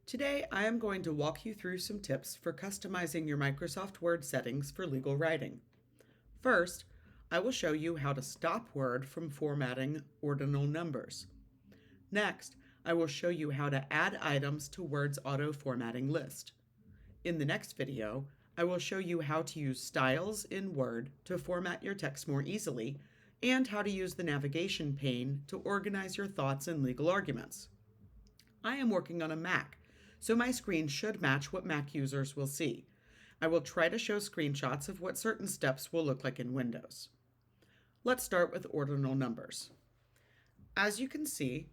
Today, I am going to walk you through some tips for customizing your Microsoft Word settings for legal writing. First, I will show you how to stop Word from formatting ordinal numbers. Next, I will show you how to add items to Word's auto-formatting list. In the next video, I will show you how to use styles in Word to format your text more easily and how to use the navigation pane to organize your thoughts and legal arguments. I am working on a Mac, so my screen should match what Mac users will see. I will try to show screenshots of what certain steps will look like in Windows. Let's start with ordinal numbers. As you can see,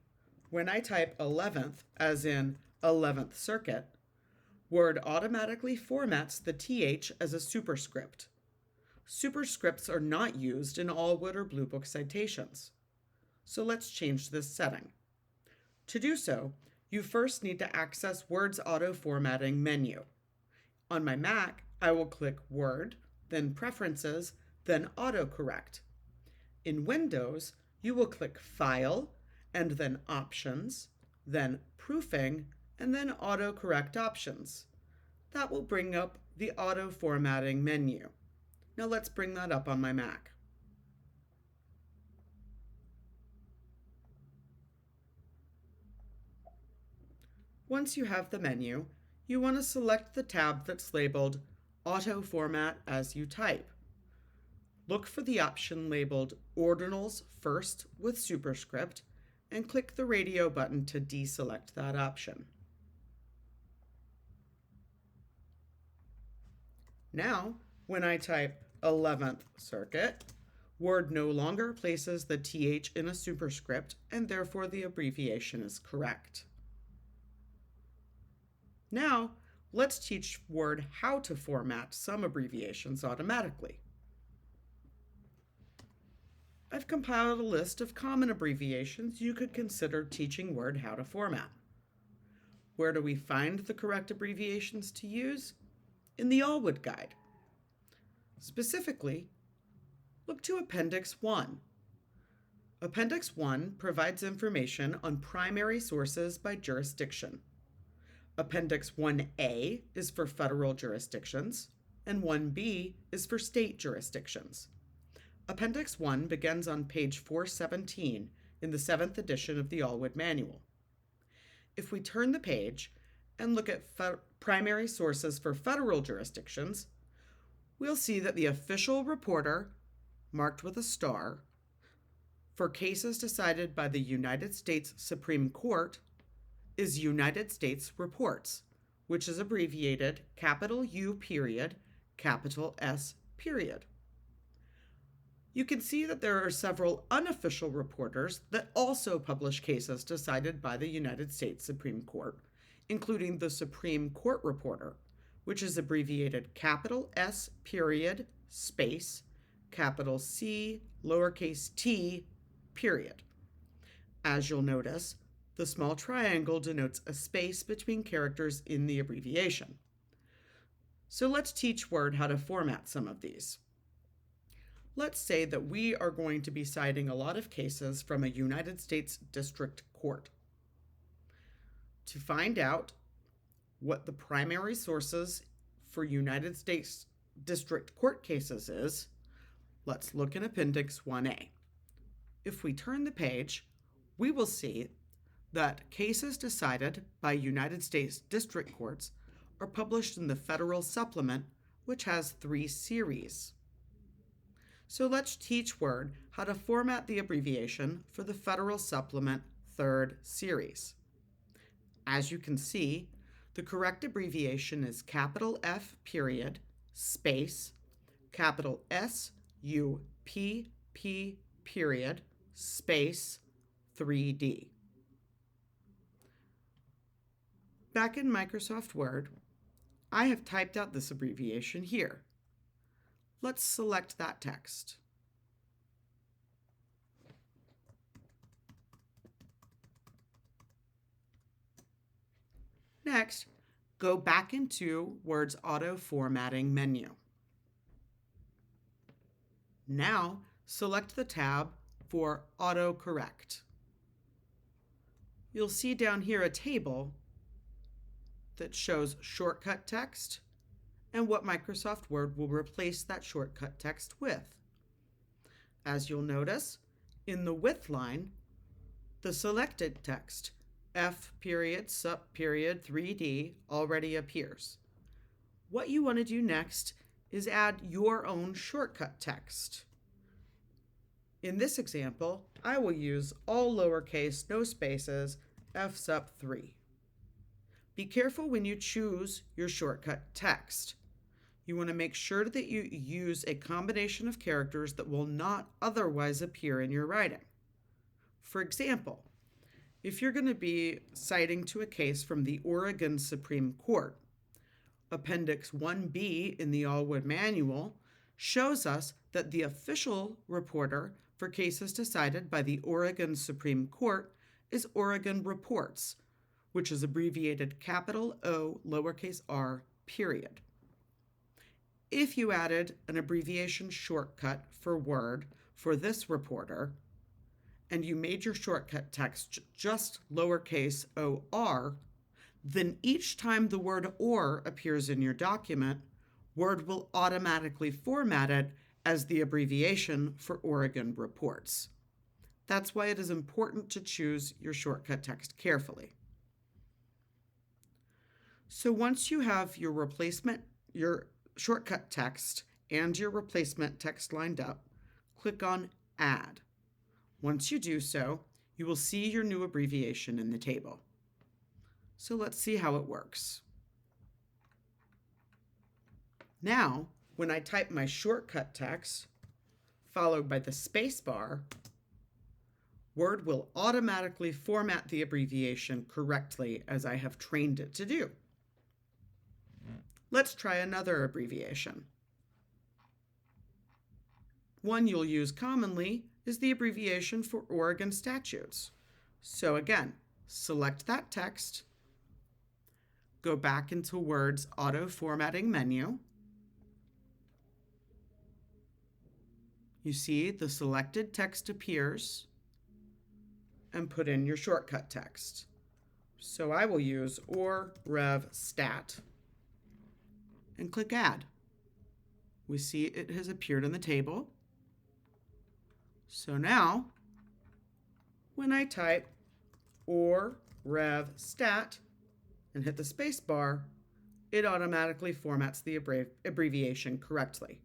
when I type 11th, as in 11th circuit, Word automatically formats the TH as a superscript. Superscripts are not used in Allwood or Blue Book citations. So let's change this setting. To do so, you first need to access Word's auto-formatting menu. On my Mac, I will click Word, then Preferences, then Autocorrect. In Windows, you will click File, and then Options, then Proofing, and then Autocorrect Options. That will bring up the auto-formatting menu. Now let's bring that up on my Mac. Once you have the menu, you want to select the tab that's labeled Auto Format as you type. Look for the option labeled Ordinals First with Superscript and click the radio button to deselect that option. Now, when I type 11th circuit, Word no longer places the TH in a superscript and therefore the abbreviation is correct. Now, let's teach Word how to format some abbreviations automatically. I've compiled a list of common abbreviations you could consider teaching Word how to format. Where do we find the correct abbreviations to use? In the Allwood Guide. Specifically, look to Appendix 1. Appendix 1 provides information on primary sources by jurisdiction. Appendix 1A is for federal jurisdictions, and 1B is for state jurisdictions. Appendix 1 begins on page 417 in the 7th edition of the Allwood Manual. If we turn the page and look at primary sources for federal jurisdictions, we'll see that the official reporter, marked with a star, for cases decided by the United States Supreme Court is United States Reports, which is abbreviated capital U period, capital S period. You can see that there are several unofficial reporters that also publish cases decided by the United States Supreme Court, including the Supreme Court Reporter, which is abbreviated capital S period, space, capital C, lowercase t, period. As you'll notice, the small triangle denotes a space between characters in the abbreviation. So let's teach Word how to format some of these. Let's say that we are going to be citing a lot of cases from a United States District Court. To find out what the primary sources for United States District Court cases is, let's look in Appendix 1A. If we turn the page, we will see that cases decided by United States District Courts are published in the Federal Supplement, which has 3 series. So let's teach Word how to format the abbreviation for the Federal Supplement 3rd series. As you can see, the correct abbreviation is capital F period, space, capital S U P P period, space, 3D. Back in Microsoft Word, I have typed out this abbreviation here. Let's select that text. Next, go back into Word's auto-formatting menu. Now, select the tab for Autocorrect. You'll see down here a table that shows shortcut text and what Microsoft Word will replace that shortcut text with. As you'll notice, in the with line, the selected text, F period sup period 3D, already appears. What you want to do next is add your own shortcut text. In this example, I will use all lowercase, no spaces, F sup 3. Be careful when you choose your shortcut text. You want to make sure that you use a combination of characters that will not otherwise appear in your writing. For example, if you're going to be citing to a case from the Oregon Supreme Court, Appendix 1B in the Allwood Manual shows us that the official reporter for cases decided by the Oregon Supreme Court is Oregon Reports, which is abbreviated capital O lowercase r period. If you added an abbreviation shortcut for Word for this reporter, and you made your shortcut text just lowercase or, then each time the word or appears in your document, Word will automatically format it as the abbreviation for Oregon Reports. That's why it is important to choose your shortcut text carefully. So once you have your shortcut text and your replacement text lined up, click on Add. Once you do so, you will see your new abbreviation in the table. So let's see how it works. Now, when I type my shortcut text, followed by the space bar, Word will automatically format the abbreviation correctly as I have trained it to do. Let's try another abbreviation. One you'll use commonly is the abbreviation for Oregon statutes. So again, select that text, go back into Word's auto formatting menu. You see the selected text appears, and put in your shortcut text. So I will use or rev stat and click Add. We see it has appeared in the table. So now, when I type or rev stat and hit the space bar, it automatically formats the abbreviation correctly.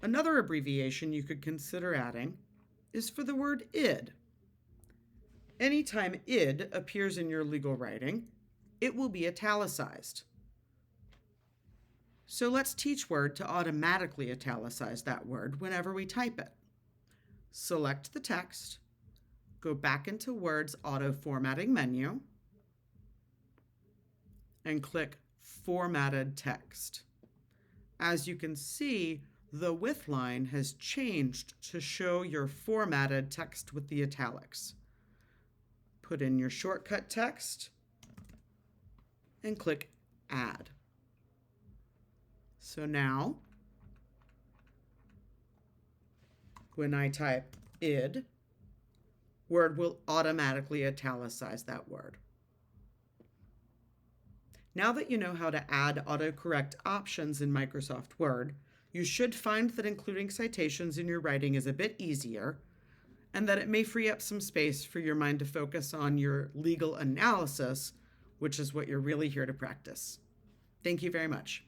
Another abbreviation you could consider adding is for the word id. Anytime id appears in your legal writing, it will be italicized. So let's teach Word to automatically italicize that word whenever we type it. Select the text, go back into Word's auto formatting menu, and click Formatted Text. As you can see, the with line has changed to show your formatted text with the italics. Put in your shortcut text and click Add. So now, when I type id, Word will automatically italicize that word. Now that you know how to add autocorrect options in Microsoft Word, you should find that including citations in your writing is a bit easier, and that it may free up some space for your mind to focus on your legal analysis, which is what you're really here to practice. Thank you very much.